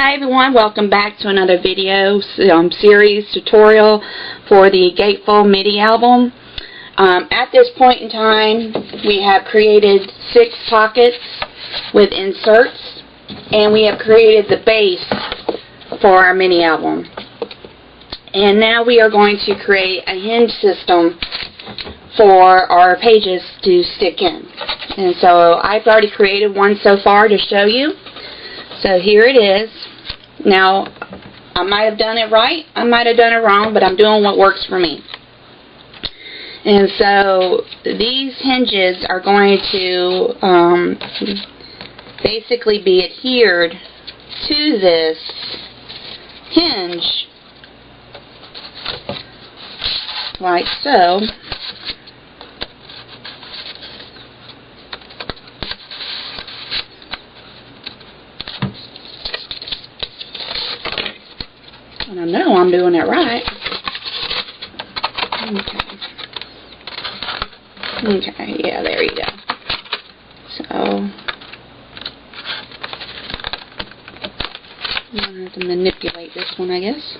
Hi everyone, welcome back to another video series tutorial for the Gatefold Mini album. At this point in time, we have created 6 pockets with inserts, and we have created the base for our mini album. And now we are going to create a hinge system for our pages to stick in. And so I've already created one so far to show you. So here it is. Now, I might have done it right, I might have done it wrong, but I'm doing what works for me. And so these hinges are going to basically be adhered to this hinge like so. And I know I'm doing it right. Okay, yeah, there you go. So, I'm going to have to manipulate this one, I guess.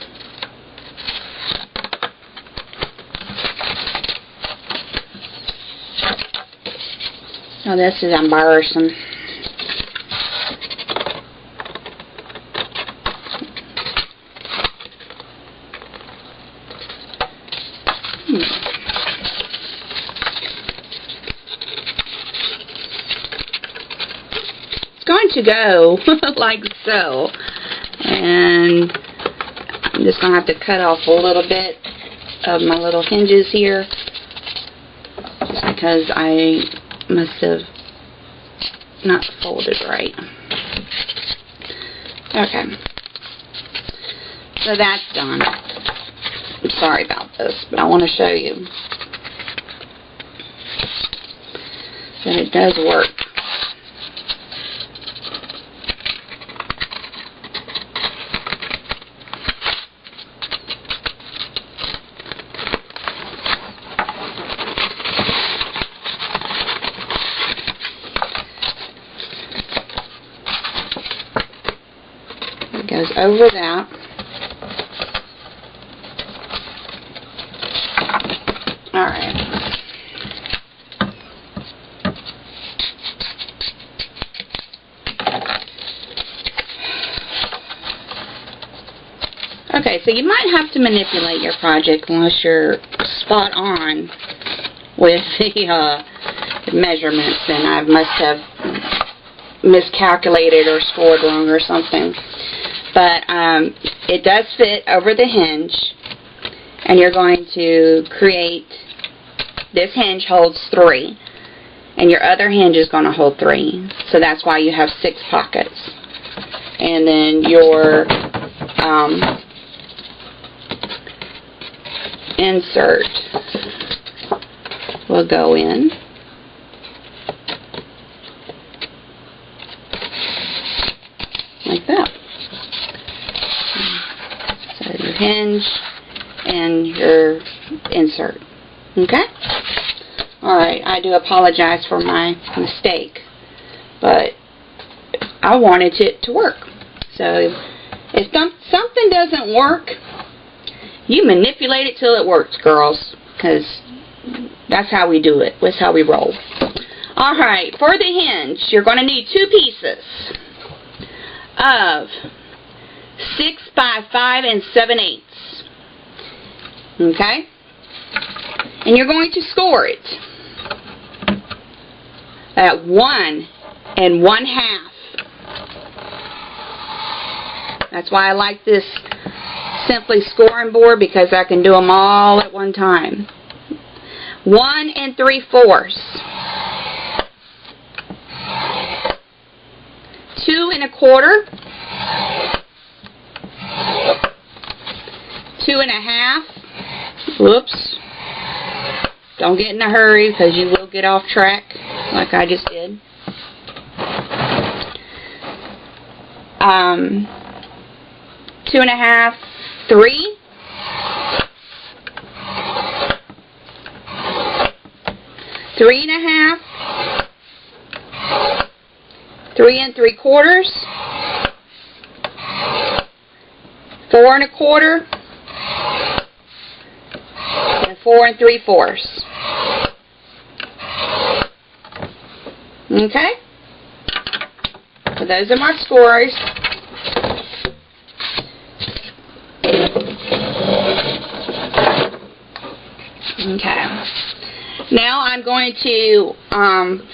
Oh, this is embarrassing. Going to go like so, and I'm just going to have to cut off a little bit of my little hinges here just because I must have not folded right. Okay, so that's done. I'm sorry about this, but I want to show you that it does work. It goes over that. Alright. Okay, so you might have to manipulate your project unless you're spot on with the measurements, and I must have miscalculated or scored wrong or something. But it does fit over the hinge, and you're going to create, this hinge holds 3, and your other hinge is going to hold 3, so that's why you have 6 pockets. And then your insert will go in. Like that. So your hinge and your insert. Okay? Alright, I do apologize for my mistake, but I wanted it to work. So if something doesn't work, you manipulate it till it works, girls, because that's how we do it. That's how we roll. Alright, for the hinge, you're going to need 2 pieces of 6 by 5 7/8. Okay? And you're going to score it at 1 1/2. That's why I like this Simply scoring board, because I can do them all at one time. 1 3/4. 2 1/4. 2 1/2. Whoops. Don't get in a hurry because you will get off track like I just did. 2 1/2. 3. 3 1/2. 3 3/4. 4 1/4, and 4 3/4. Okay? So those are my scores. Okay. Now I'm going to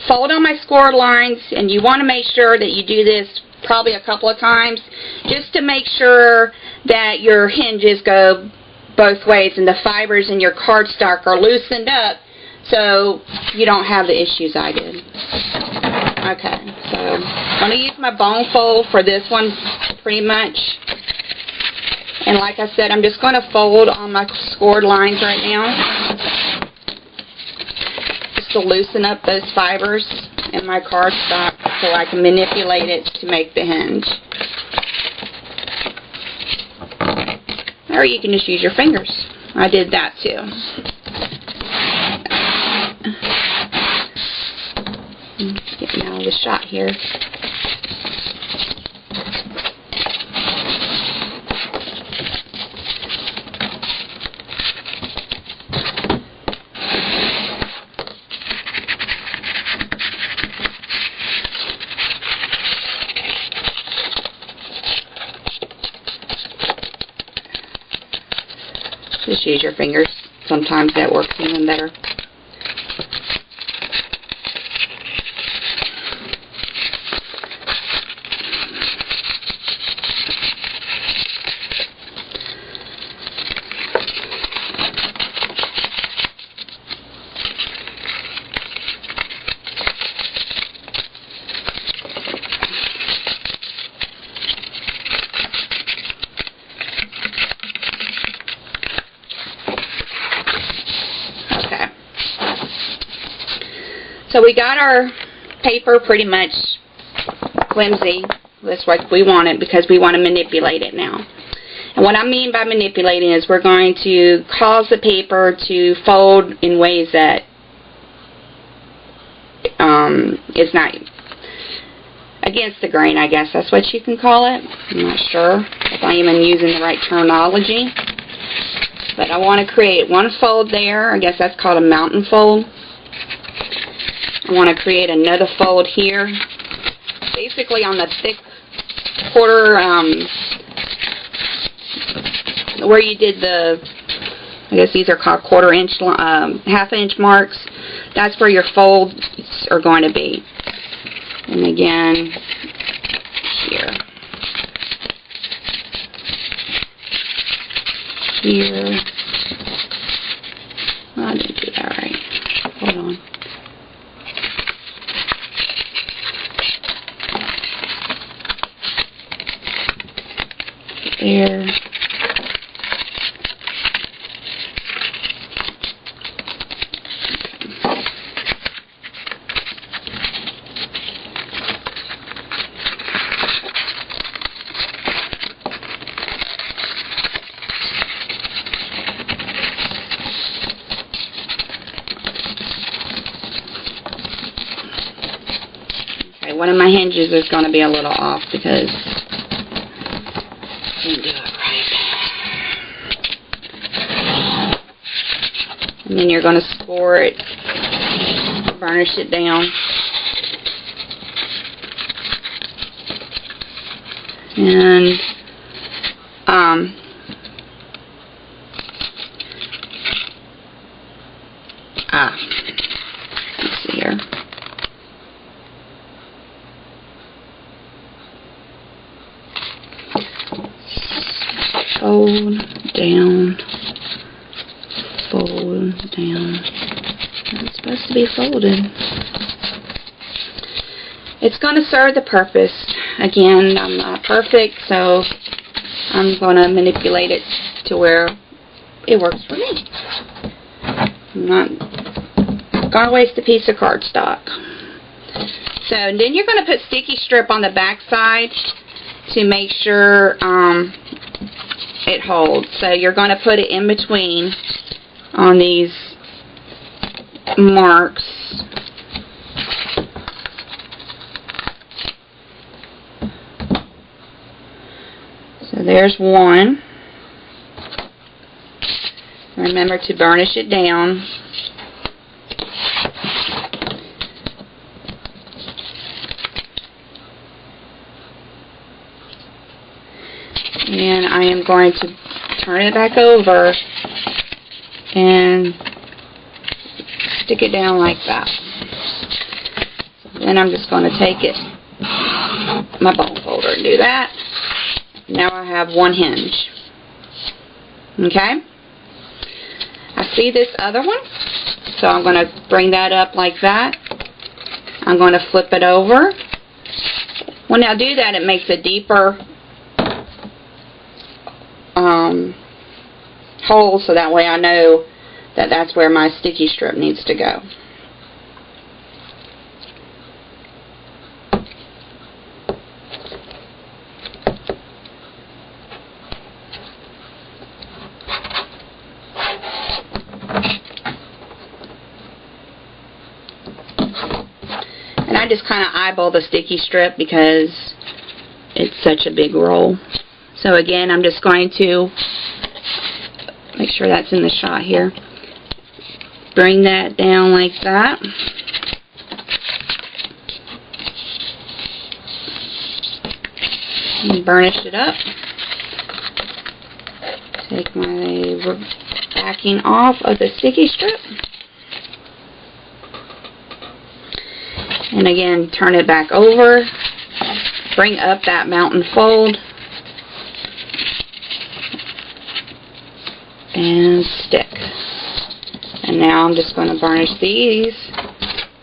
fold on my score lines, and you want to make sure that you do this probably a couple of times just to make sure that your hinges go both ways and the fibers in your cardstock are loosened up so you don't have the issues I did. Okay, so I'm going to use my bone fold for this one pretty much. And like I said, I'm just going to fold on my scored lines right now, just to loosen up those fibers in my cardstock so I can manipulate it to make the hinge. Or you can just use your fingers. I did that too. Getting out of the shot here. Just use your fingers. Sometimes that works even better. So we got our paper pretty much flimsy. That's what we want it because we want to manipulate it now. And what I mean by manipulating is we're going to cause the paper to fold in ways that is not against the grain, I guess that's what you can call it. I'm not sure if I'm even using the right terminology. But I want to create one fold there. I guess that's called a mountain fold. I want to create another fold here, basically on the thick quarter, where you did the, I guess these are called quarter-inch, half-inch marks. That's where your folds are going to be. And again, here. Here. Oh, I didn't do that right. Hold on. There. Okay, one of my hinges is going to be a little off because didn't do it right. And then you're going to score it, burnish it down. And let's see here. Fold down, fold down. It's supposed to be folded. It's going to serve the purpose. Again, I'm not perfect, so I'm going to manipulate it to where it works for me. I'm not going to waste a piece of cardstock. So then you're going to put sticky strip on the back side to make sure it holds. So you're going to put it in between on these marks. So there's one. Remember to burnish it down. And I am going to turn it back over and stick it down like that. Then I'm just going to take it, my bone folder, and do that. Now I have one hinge. Okay? I see this other one, so I'm going to bring that up like that. I'm going to flip it over. When I do that, it makes a deeper hole, so that way I know that that's where my sticky strip needs to go. And I just kind of eyeball the sticky strip because it's such a big roll. So again, I'm just going to make sure that's in the shot here. Bring that down like that. And burnish it up. Take my backing off of the sticky strip. And again, turn it back over. Bring up that mountain fold. And stick. And now I'm just going to burnish these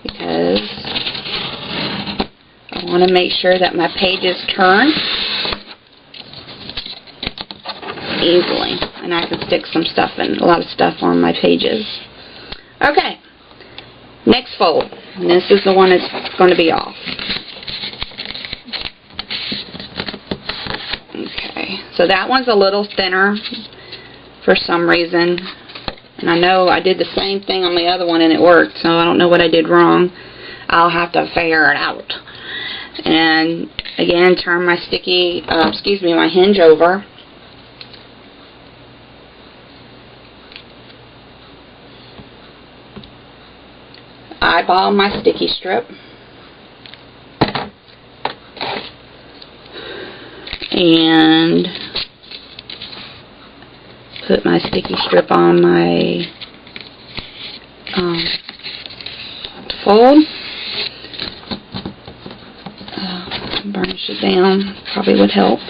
because I want to make sure that my pages turn easily, and I can stick some stuff in, a lot of stuff on my pages. Okay, next fold, and this is the one that's going to be off. Okay, so that one's a little thinner for some reason, and I know I did the same thing on the other one and it worked, so I don't know what I did wrong. I'll have to figure it out. And again, turn my my hinge over. Eyeball my sticky strip. And put my sticky strip on my fold. Burnish it down, probably would help.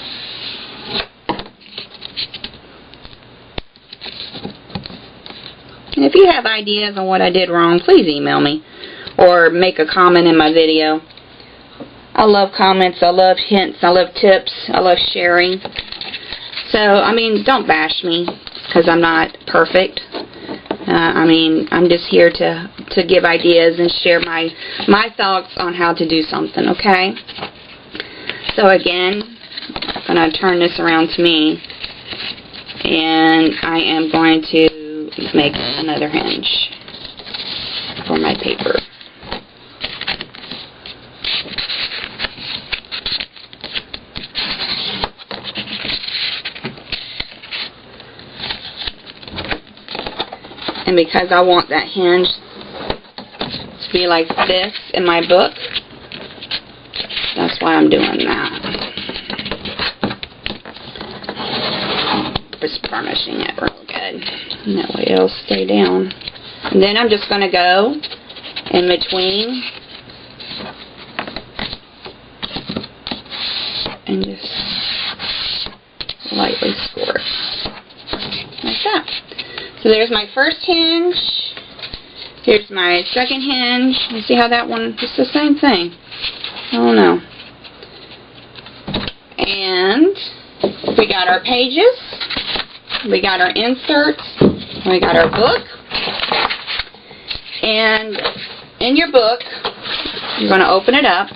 And if you have ideas on what I did wrong, please email me or make a comment in my video. I love comments, I love hints, I love tips, I love sharing. So, I mean, don't bash me because I'm not perfect. I mean, I'm just here to give ideas and share my thoughts on how to do something, okay? So again, I'm going to turn this around to me, and I am going to make another hinge for my paper. And because I want that hinge to be like this in my book, that's why I'm doing that. Just burnishing it real good. And that way it'll stay down. And then I'm just going to go in between and just lightly score it. Like that. So there's my first hinge. Here's my second hinge. You see how that one, just the same thing. I don't know. And we got our pages. We got our inserts. We got our book. And in your book, you're going to open it up.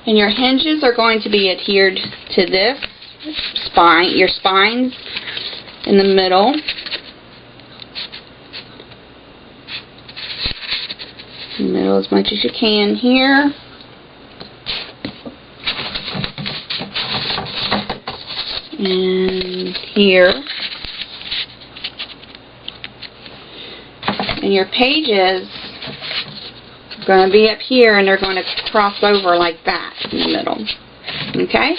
And your hinges are going to be adhered to this spine, your spines in the middle. In the middle as much as you can here. And here. And your pages are going to be up here, and they're going to cross over like that in the middle. Okay?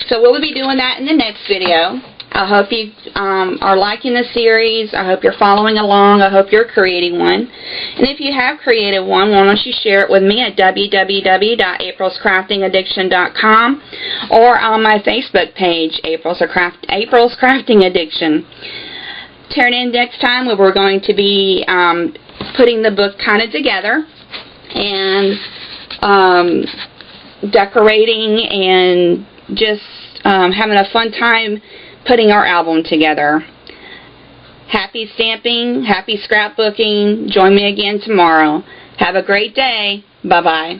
So we'll be doing that in the next video. I hope you are liking the series. I hope you're following along. I hope you're creating one. And if you have created one, why don't you share it with me at www.aprilscraftingaddiction.com or on my Facebook page, April's Crafting Addiction. Turn in next time where we're going to be putting the book kind of together and decorating and just having a fun time putting our album together. Happy stamping, happy scrapbooking. Join me again tomorrow. Have a great day. Bye-bye.